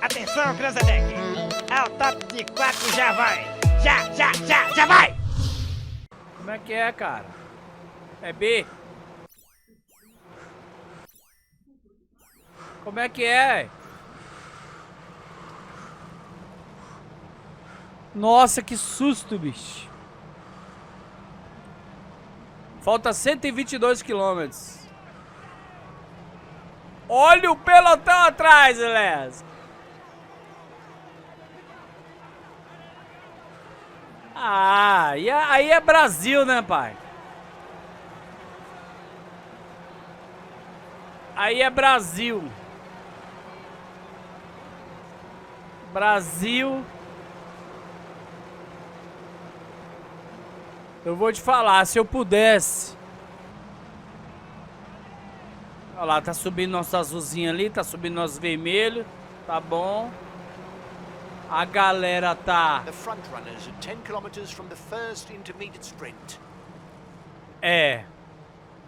Atenção, Cranzebeck. Ao top de 4 já vai. Já vai. Como é que é, cara? É B? Como é que é? Nossa, que susto, bicho. Falta 122 quilômetros. Olha o pelotão atrás, Les. Ah, e aí é Brasil, né, pai? Aí é Brasil. Brasil. Eu vou te falar, se eu pudesse. Olha lá, tá subindo nosso azulzinho ali, tá subindo nosso vermelho. Tá bom. A galera tá... The front runners are 10 kilometers from the first intermediate sprint. É.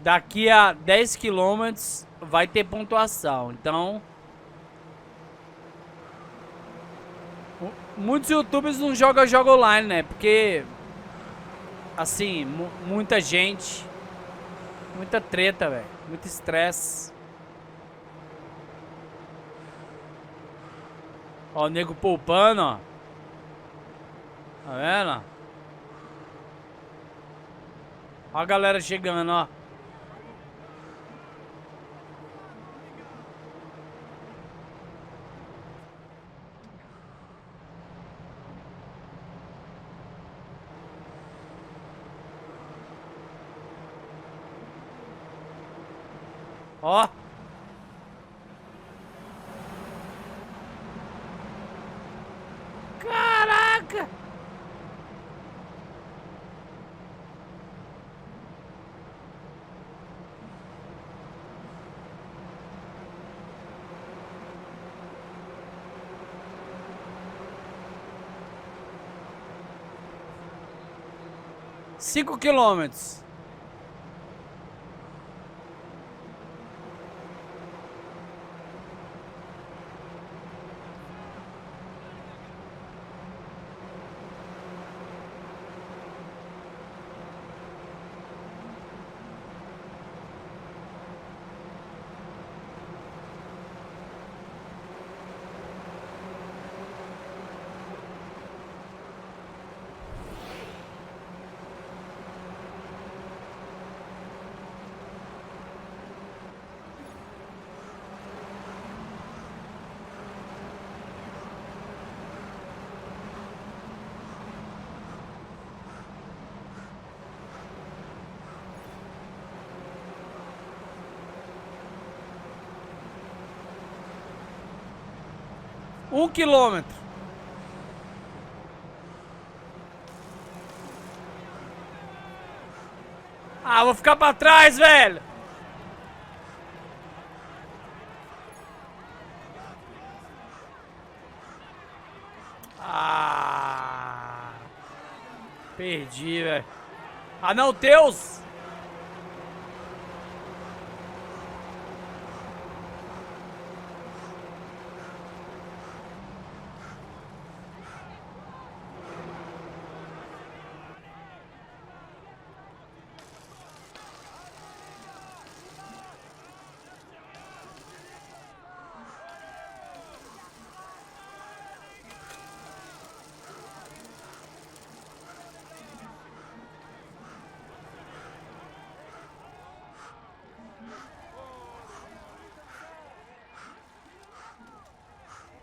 Daqui a 10 quilômetros vai ter pontuação. Então... Muitos youtubers não jogam jogo online, né? Porque... Assim, muita gente... Muita treta, velho. Muito estresse. Ó, o nego poupando, ó. Tá vendo? Ó a galera chegando, ó. Ó. Caraca. Cinco quilômetros. Um quilômetro. Ah, vou ficar pra trás, velho. Ah, perdi, velho. Ah, não, Deus.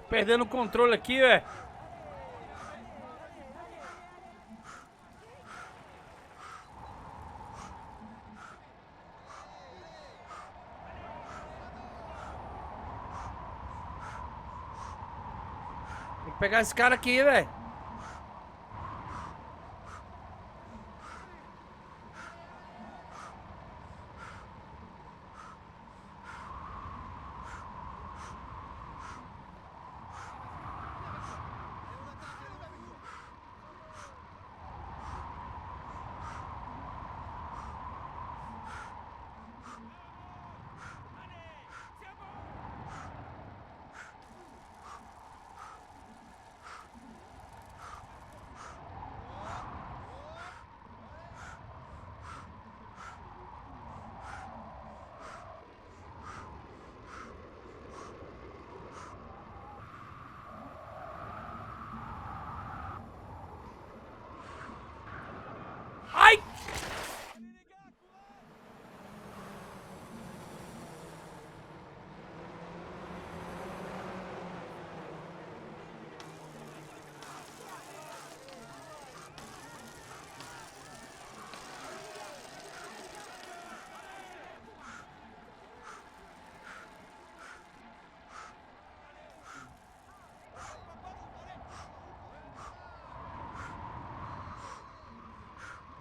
Perdendo o controle aqui, velho. Tem que pegar esse cara aqui, velho.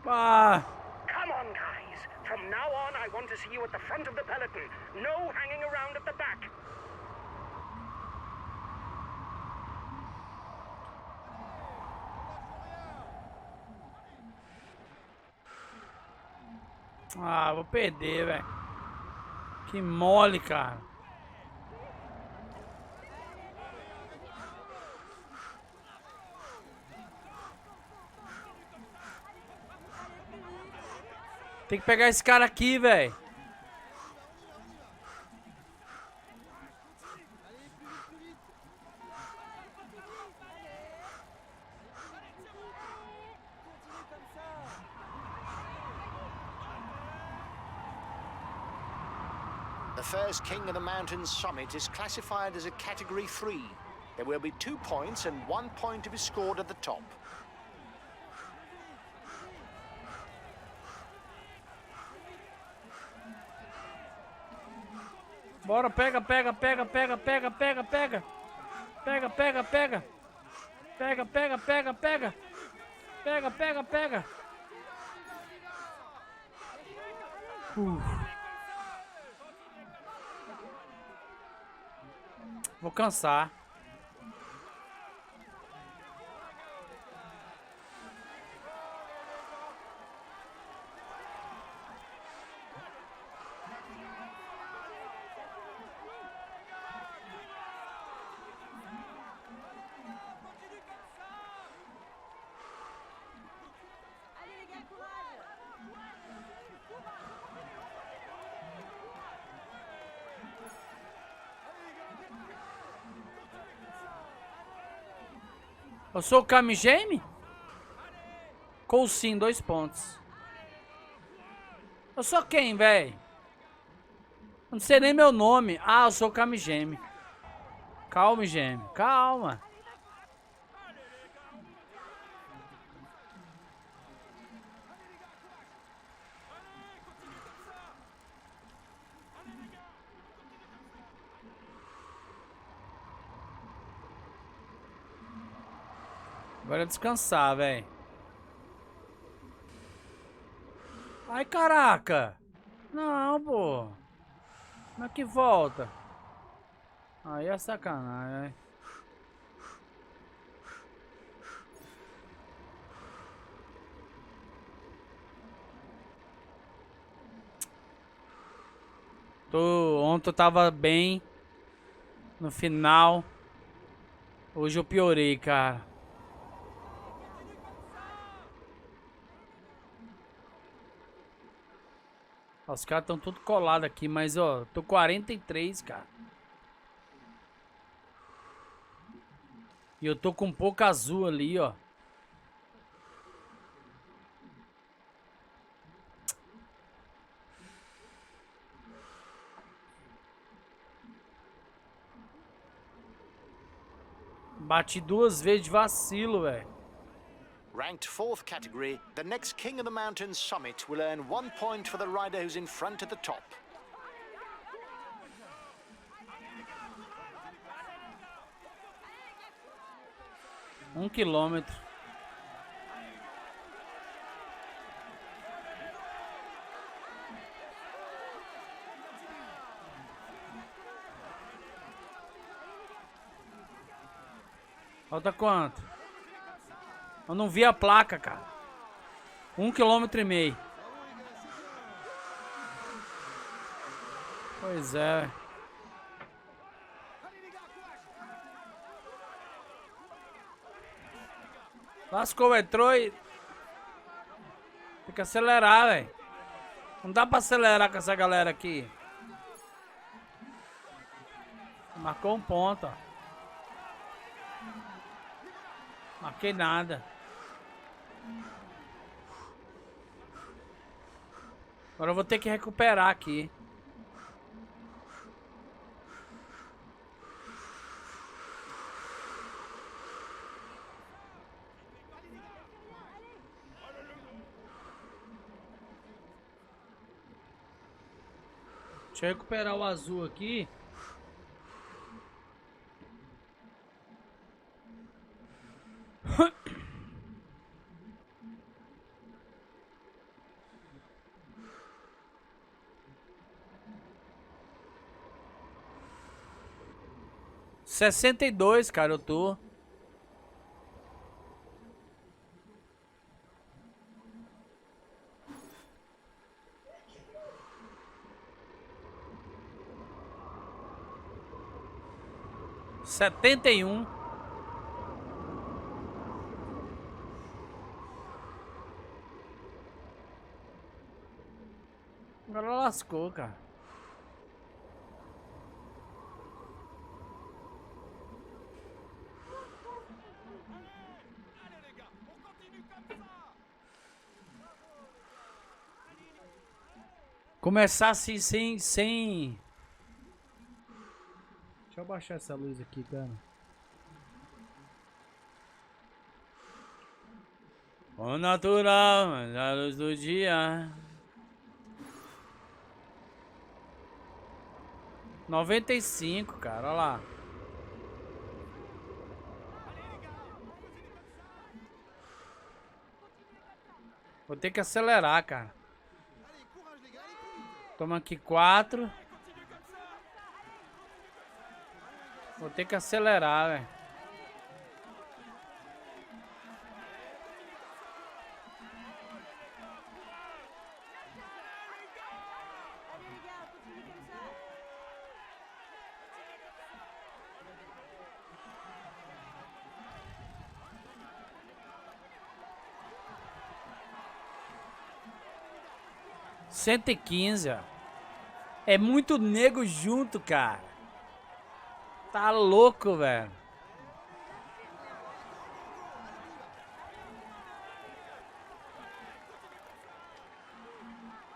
Ah, Come on, guys. From now on, I want to see you at the front of the peloton. No hanging around at the back. vou perder, velho. Que mole, cara. Tem que pegar esse cara aqui, velho. The first King of the Mountains summit is classified as a Category 3. There will be 2 points and 1 point to be scored at the top. Bora, pega, pega, pega, pega, pega, pega, pega. Pega, pega, pega. Pega, pega, pega, pega. Pega, pega, pega. Vou cansar. Eu sou o Kamigame? Coulcin, 2 pontos. Eu sou quem, velho? Não sei nem meu nome. Ah, eu sou o Kamigame. Calma, gêmeo. Calma. Agora é descansar, velho. Ai, caraca. Não, pô. Como é que volta? Aí é sacanagem, velho. Ontem eu tava bem. No final. Hoje eu piorei, cara. Os caras estão tudo colados aqui, mas ó, tô 43, cara. E eu tô com pouco azul ali, ó. Bati 2 vezes de vacilo, velho. Ranked 4th category, the next King of the Mountains summit will earn 1 point for the rider who's in front at the top. Um quilômetro. Falta quanto? Eu não vi a placa, cara. 1,5 km. Pois é. Lascou, entrou e... Tem que acelerar, velho. Não dá pra acelerar com essa galera aqui. Marcou um ponto, ó. Marquei nada. Agora eu vou ter que recuperar aqui. Deixa eu recuperar o azul aqui. 62, cara, eu tô. Setenta e um. Agora lascou, cara. Começar assim sem... Deixa eu abaixar essa luz aqui, cara. O natural, a luz do dia. 95, cara, olha lá. Vou ter que acelerar, cara. Toma aqui 4. Vou ter que acelerar, velho. Cento e 115, ó. É muito nego junto, cara. Tá louco, velho.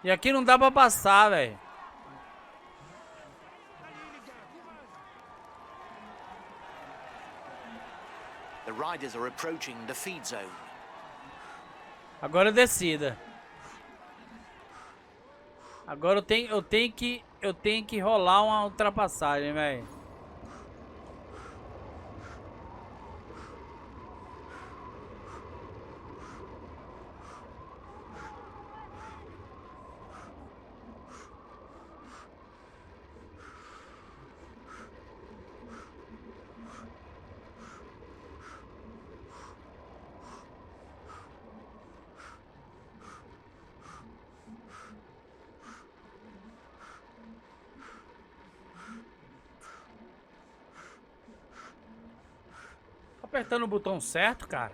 E aqui não dá pra passar, velho. The riders are approaching the feed zone. Agora descida. Agora eu tenho que rolar uma ultrapassagem, velho. Apertando o botão certo, cara.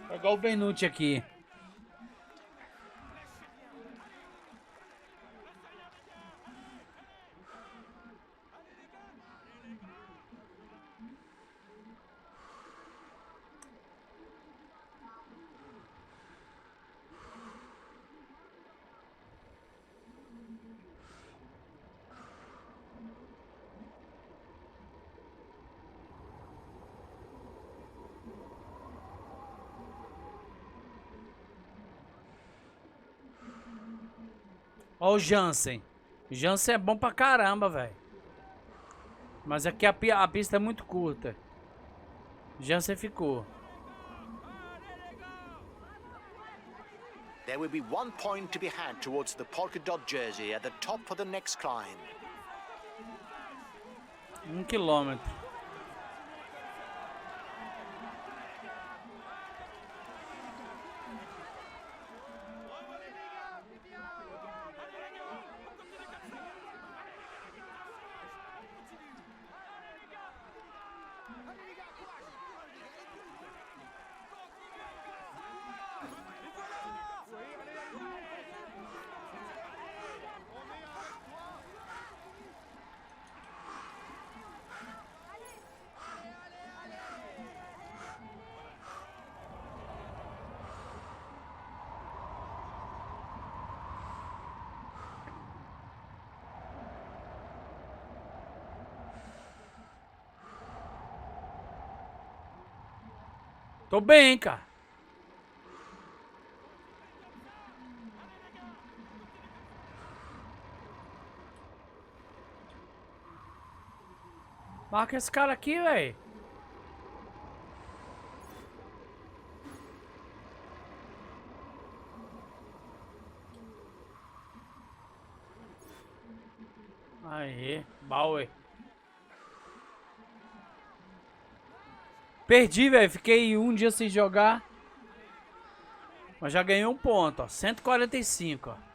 É igual o Benucci aqui. Ó o Jansen. Jansen é bom pra caramba, velho. Mas aqui a pista é muito curta. Jansen ficou. There will be 1 point to be had towards the polka dot jersey at the top of the next climb. 1 quilômetro. Tô bem, cara. Marca esse cara aqui, velho. Aí, Bauer. Perdi, velho. Fiquei um dia sem jogar. Mas já ganhei um ponto, ó. 145, ó.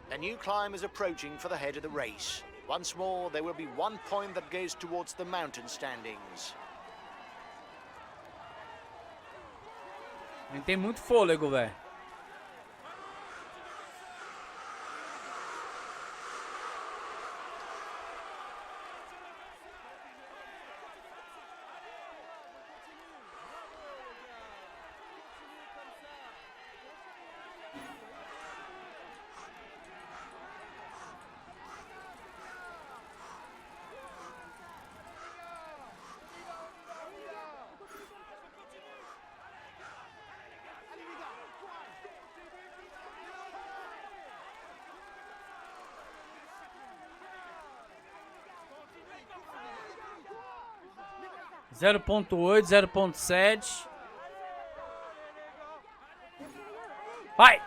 A new climb is approaching for the head of the race. Once more, there will be 1 point that goes towards the mountain standings. Ele tem muito fôlego, velho. Zero ponto 8, 0.7. Vai!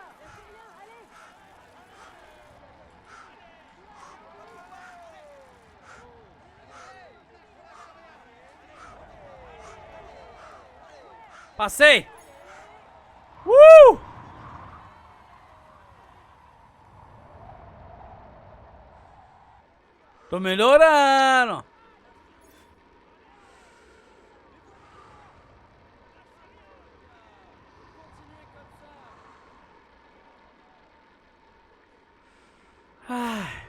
Passei! Tô melhorando! Ai.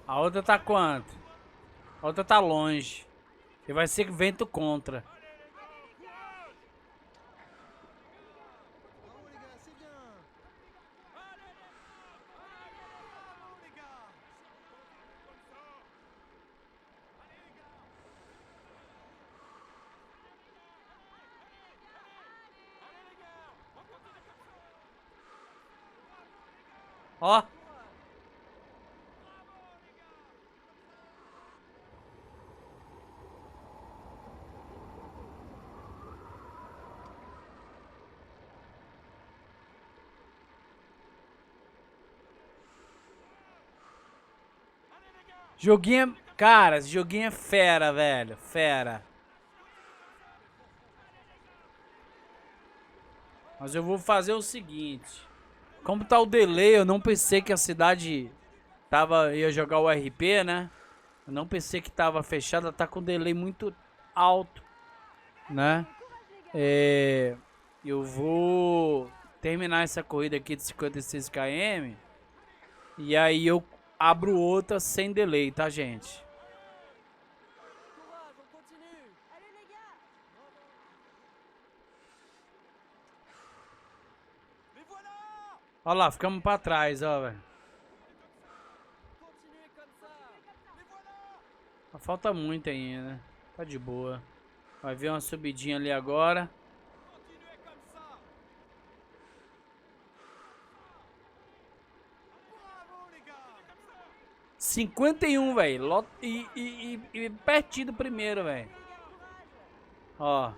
A outra tá quanto? A outra tá longe. E vai ser vento contra. Ó. Joguinho, cara, esse joguinho é fera, velho, fera. Mas eu vou fazer o seguinte. Como tá o delay, eu não pensei que a cidade ia jogar o RP, né? Eu não pensei que tava fechada, tá com delay muito alto, né? Eu vou terminar essa corrida aqui de 56 km e aí eu abro outra sem delay, tá, gente? Olha lá, ficamos pra trás, ó, velho. Falta muito ainda. Tá de boa. Vai ver uma subidinha ali agora. ...51, velho. E pertinho do primeiro, velho. Ó.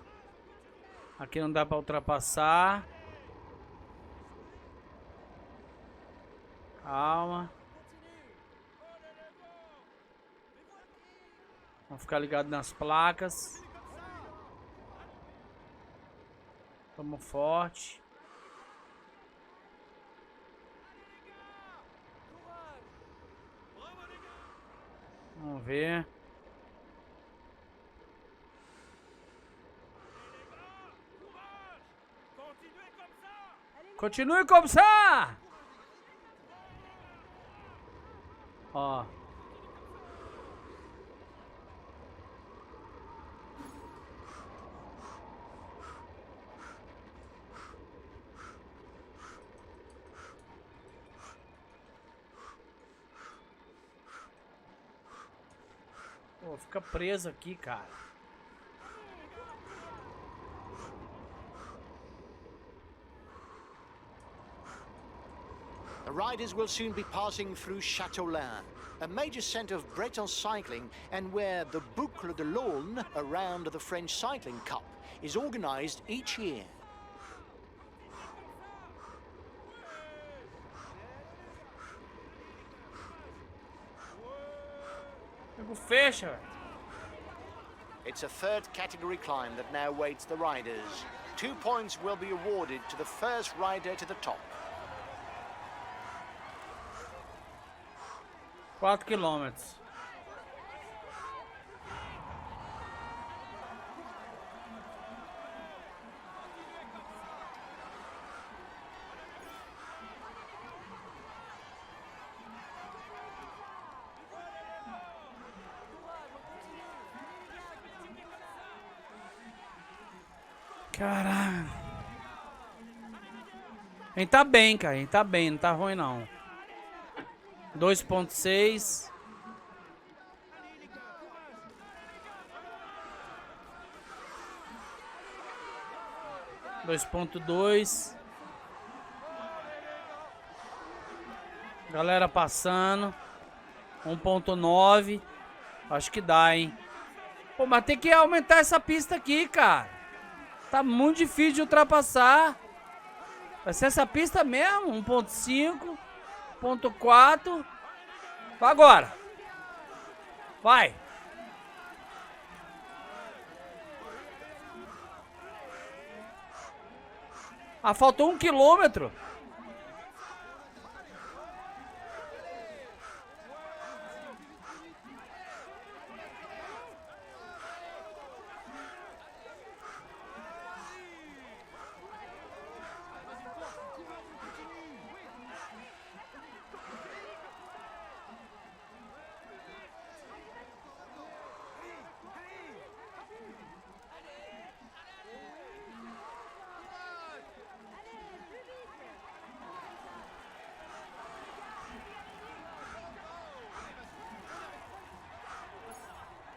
Aqui não dá pra ultrapassar. Calma. Vamos ficar ligado nas placas. Tamo forte. Vamos ver. Continue como está! Ó. Pô, fica preso aqui, cara. The riders will soon be passing through Châteaulin, a major centre of Breton cycling and where the Boucle de l'Aulne, around the French Cycling Cup, is organised each year. Fecha, velho. It's a third category climb that now waits the riders. 2 points will be awarded to the first rider to the top. 4 quilômetros. Caralho. A gente tá bem, cara. A gente tá bem, não tá ruim não. 2.6. (2.2). Galera passando. 1.9. Acho que dá, hein. Pô, mas tem que aumentar essa pista aqui, cara. Tá muito difícil de ultrapassar. Vai ser essa pista mesmo. 1.5. 1.4. Vai agora. Vai. Ah, faltou 1 quilômetro.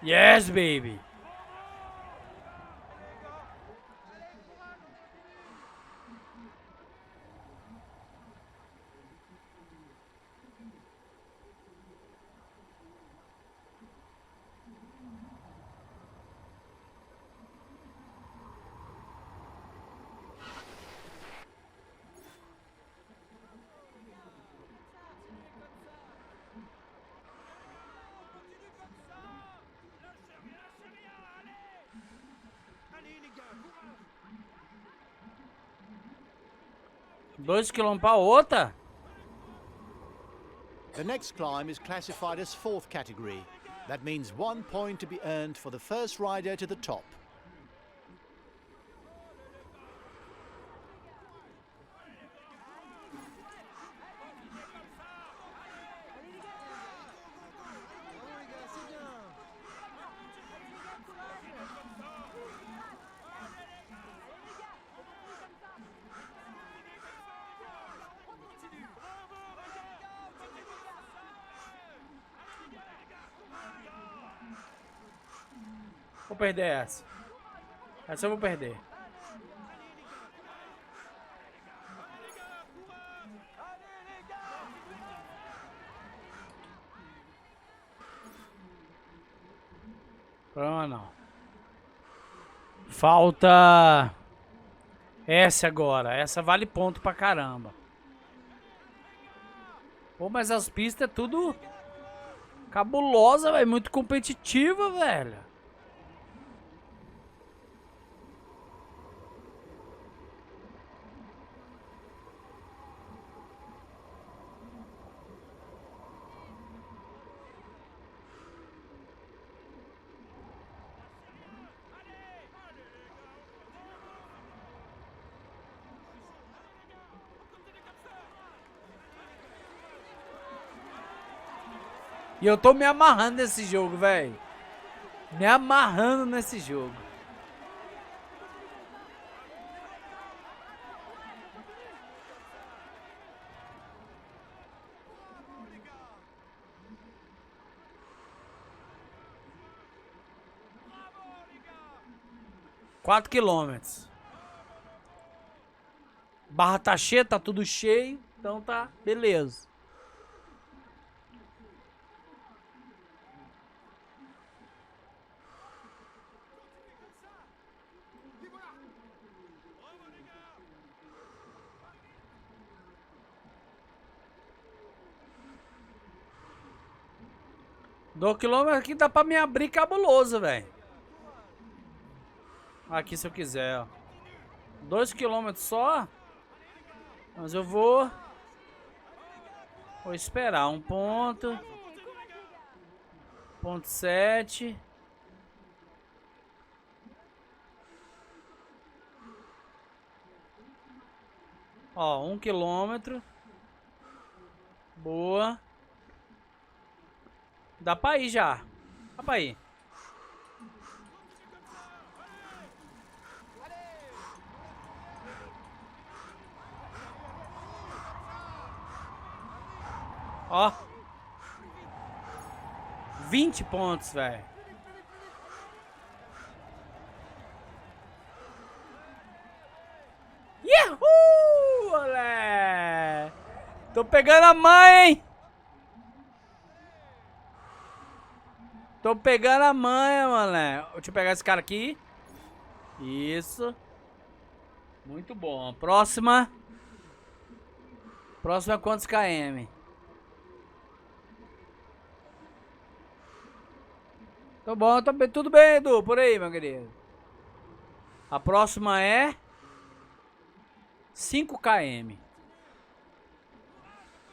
Yes, baby. Dois quilômetros para outra? The next climb is classified as fourth category. That means 1 point to be earned for the first rider to the top. Vou perder essa. Essa eu vou perder. Problema não. Falta Essa agora. Essa vale ponto pra caramba. Pô, mas as pistas é tudo cabulosa, velho. Muito competitiva, velho. E eu tô me amarrando nesse jogo, velho. Me amarrando nesse jogo. Quatro quilômetros. Barra tá cheia, tá tudo cheio. Então tá, beleza. Do quilômetro aqui dá pra me abrir cabuloso, velho. Aqui se eu quiser, ó. 2 quilômetros só. Mas eu vou esperar um ponto. Ponto 7. Ó, 1 quilômetro. Boa. Dá pra ir já. Dá pra ir. Ó. 20 pontos, velho. Yahoo, olé! Tô pegando a mãe, hein? Tô pegando a manha, mané. Deixa eu pegar esse cara aqui. Isso. Muito bom. Próxima. Próxima quantos km? Tá bom, tá bem, tudo bem, Edu. Por aí, meu querido. A próxima é 5 km.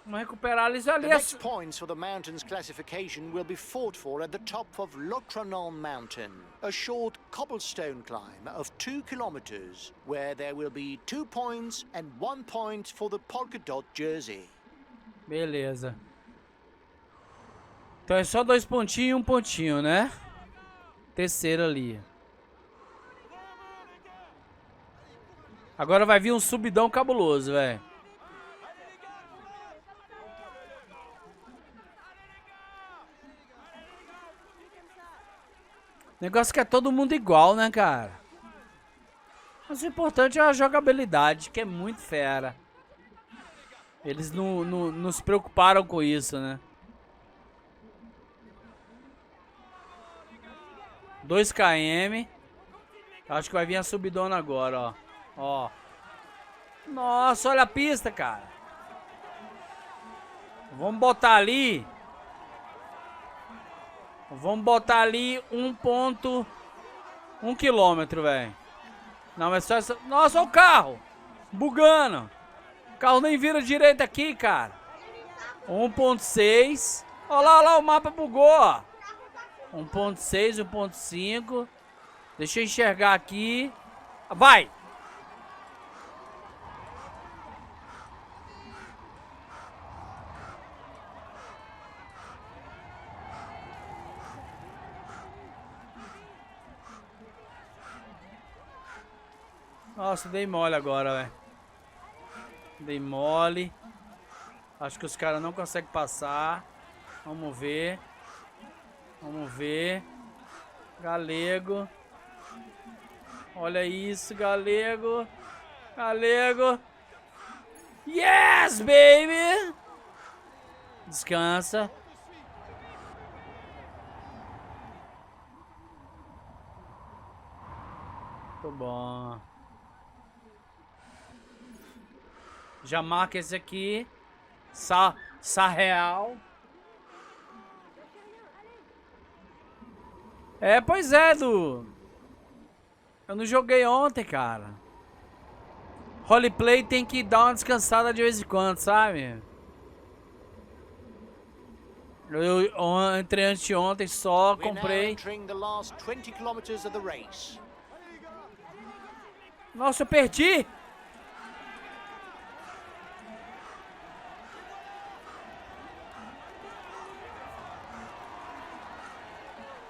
Vamos recuperar ali. The next points for the mountain's classification will be fought for at the top of Lotranon Mountain, a short cobblestone climb of 2 kilometers, where there will be 2 points and 1 point for the polka dot jersey. Beleza. Então é só 2 pontinhos e 1 pontinho, né? Terceiro ali. Agora vai vir um subidão cabuloso, velho. Negócio que é todo mundo igual, né, cara? Mas o importante é a jogabilidade, que é muito fera. Eles não se preocuparam com isso, né? 2 km. Acho que vai vir a subidona agora, ó. Ó. Nossa, olha a pista, cara. Vamos botar ali. Vamos botar ali 1 quilômetro, velho. Não, mas só essa... Nossa, olha o carro. Bugando. O carro nem vira direito aqui, cara. 1.6. Olha lá, o mapa bugou, ó. 1.6, 1.5. Deixa eu enxergar aqui. Vai! Nossa, dei mole agora, velho. Dei mole. Acho que os caras não conseguem passar. Vamos ver. Vamos ver. Galego. Olha isso, galego. Galego. Yes, baby! Descansa. Muito bom. Já marca esse aqui. Sarreal. É, pois é, Du. Eu não joguei ontem, cara. Roleplay tem que dar uma descansada de vez em quando, sabe? Eu entrei anteontem só, We're now comprei. entering the last 20 kilometers of the race. Nossa, eu perdi!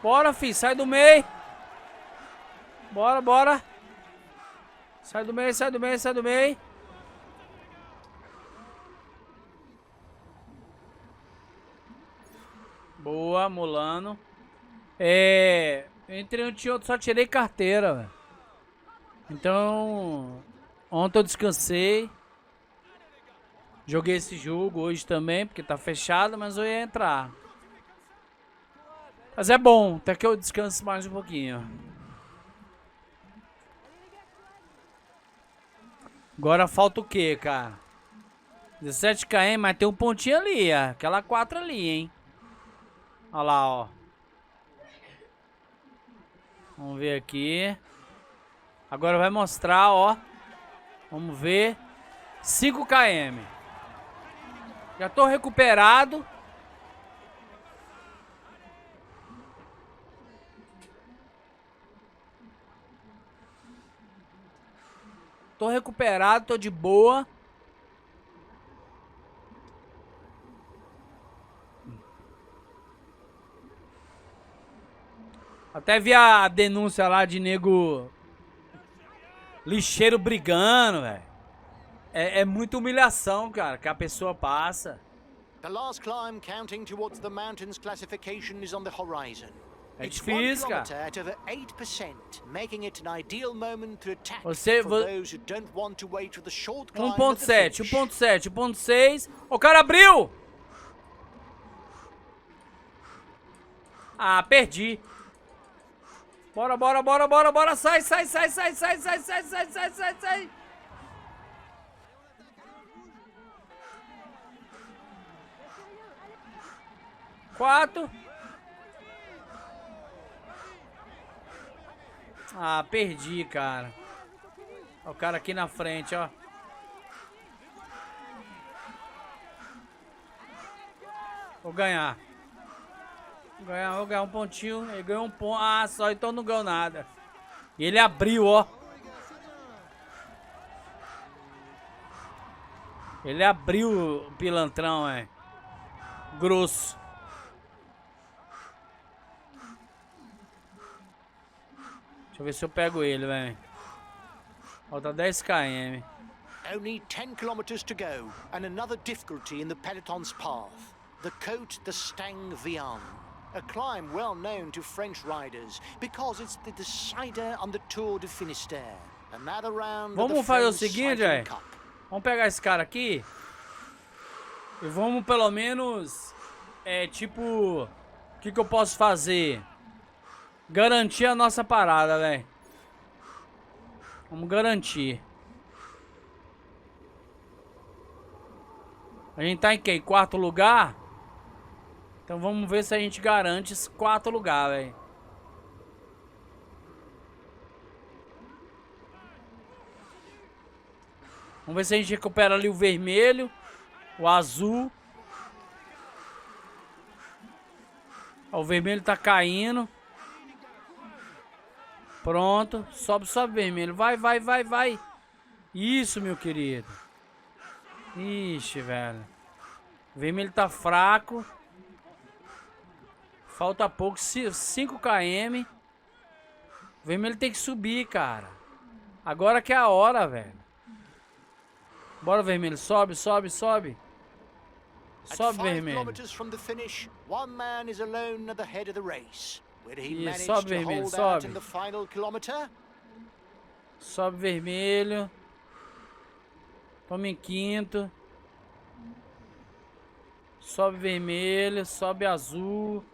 Bora, filho, sai do meio. Bora, bora. Sai do meio, sai do meio, sai do meio. Boa, Mulano. Entre um e outro só tirei carteira, velho. Então, ontem eu descansei. Joguei esse jogo hoje também, porque tá fechado, mas eu ia entrar. Mas é bom, até que eu descanse mais um pouquinho. Agora falta o que, cara? 17 km, mas tem um pontinho ali, ó. Aquela 4 ali, hein? Olha lá, ó. Vamos ver aqui. Agora vai mostrar, ó. Vamos ver. 5 km. Já tô recuperado. Tô recuperado, tô de boa. Até vi a denúncia lá de nego lixeiro brigando, velho. É muita humilhação, cara, que a pessoa passa. The last climb counting towards the mountains classification is on the horizon. É It's difícil, 1 cara. kilometer at over 8%, making it an ideal moment to attack Você- for those who don't want to wait for the short climb at the 1.7, finish. 1.7, 1.6. O cara abriu! Ah, perdi. Bora, bora, bora, bora, bora. Sai, sai, sai, sai, sai, sai, sai, sai, sai, sai, sai. Quatro. Ah, perdi, cara. Ó, o cara aqui na frente, ó. Vou ganhar. Vou ganhar um pontinho. Ele ganhou um ponto. Ah, só, então não ganhou nada. E ele abriu, ó. Ele abriu o pilantrão, é. Grosso. Deixa eu ver se eu pego ele, velho. Falta 10 km. Only 10 kilometers to go, and another difficulty in the peloton's path. The Côte de Stang Vian, a climb well known to French riders because it's the decider on the Tour de Finistère. Another round of the Vamos fazer o French seguinte, Cycling velho. Cup. Vamos pegar esse cara aqui. E vamos pelo menos... tipo... O que eu posso fazer? Garantir a nossa parada, velho. Vamos garantir. A gente tá em quê? Em quarto lugar? Então vamos ver se a gente garante esse quarto lugar, velho. Vamos ver se a gente recupera ali o vermelho, o azul. Ó, o vermelho tá caindo. Pronto. Sobe, sobe, vermelho. Vai, vai, vai, vai. Isso, meu querido. Ixi, velho. O vermelho tá fraco. Falta pouco. 5 km. O vermelho tem que subir, cara. Agora que é a hora, velho. Bora, vermelho. Sobe, sobe, sobe. At Sobe, 5 vermelho. kilometers from the finish, one man is alone at the head of the race. Will he Isso, manage sobe, to vermelho, hold out sobe. in the final kilometer? Sobe vermelho. Toma em quinto. Sobe vermelho. Sobe azul.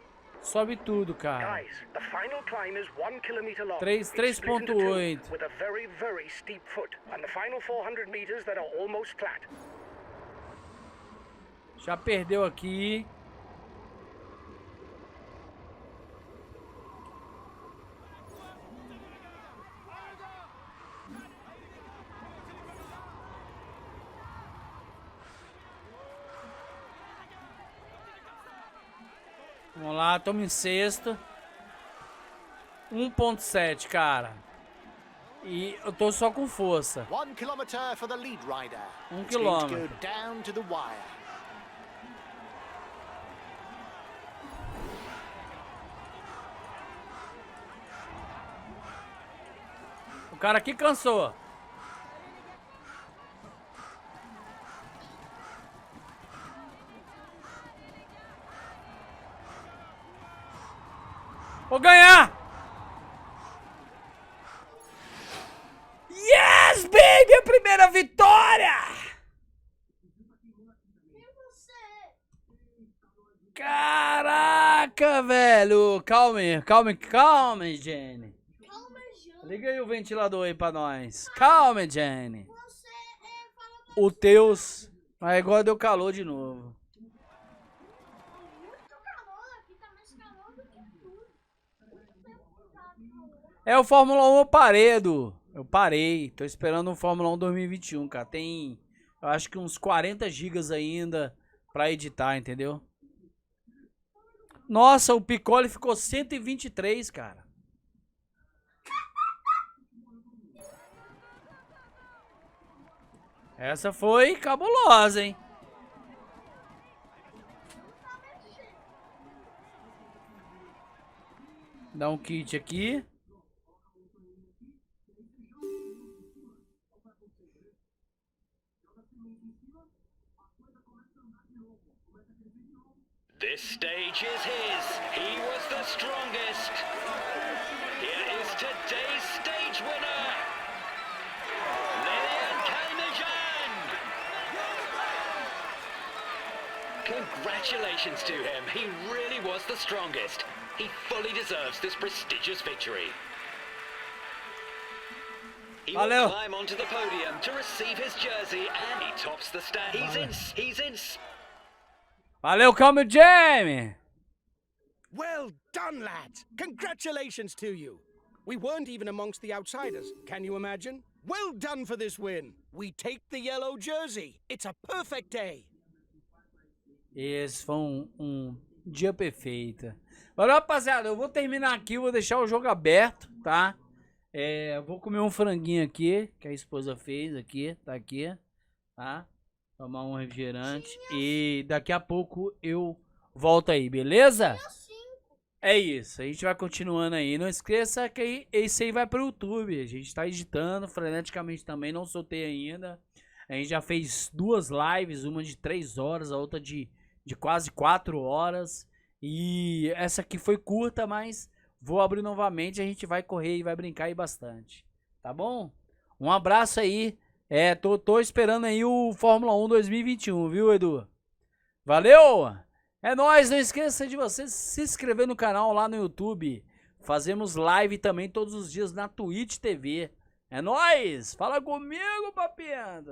Sobe tudo, cara. Guys, the final climb is 1 kilometer long. 3.8. With a very, very steep foot. And the final 400 meters that are almost flat. Já perdeu aqui. Vamos lá, tamo em sexto. 1.7, cara. E eu tô só com força. 1 kilometer for the lead rider. 1 It's going to quilômetro. go down to the wire. O cara aqui cansou. Vou ganhar! Yes, baby! A primeira vitória! Caraca, velho! Calma aí, Jenny. Liga aí o ventilador aí pra nós. Calma, Jenny. O Teus. Mas agora deu calor de novo. É o Fórmula 1 eu parei, Edu. Eu parei. Tô esperando o Fórmula 1 2021, cara. Tem, eu acho que uns 40 gigas ainda pra editar, entendeu? Nossa, o Piccoli ficou 123, cara. Essa foi cabulosa, hein? Dá um kit aqui. This stage is his. He was the strongest. Here is today's stage winner, Lilian Calmejean. Congratulations to him. He really was the strongest. He fully deserves this prestigious victory. He will Valeu. climb onto the podium to receive his jersey and he tops the stand. He's in. Valeu, calma, Jamie. Well done, lads! Congratulations to you! We weren't even amongst the outsiders, can you imagine? Well done for this win! We take the yellow jersey. It's a perfect day! Esse foi um dia perfeito. Valeu, rapaziada. Eu vou terminar aqui, vou deixar o jogo aberto, tá? Eu vou comer um franguinho aqui, que a esposa fez aqui, tá aqui, tá? Tomar um refrigerante e daqui a pouco eu volto aí, beleza? É isso, a gente vai continuando aí. Não esqueça que esse aí vai pro YouTube. A gente tá editando freneticamente também, não soltei ainda. A gente já fez 2 lives, uma de 3 horas, a outra de quase 4 horas. E essa aqui foi curta, mas vou abrir novamente. A gente vai correr e vai brincar aí bastante. Tá bom? Um abraço aí. Tô esperando aí o Fórmula 1 2021, viu, Edu? Valeu! É nóis, não esqueça de você se inscrever no canal lá no YouTube. Fazemos live também todos os dias na Twitch TV. É nóis! Fala comigo, papinha!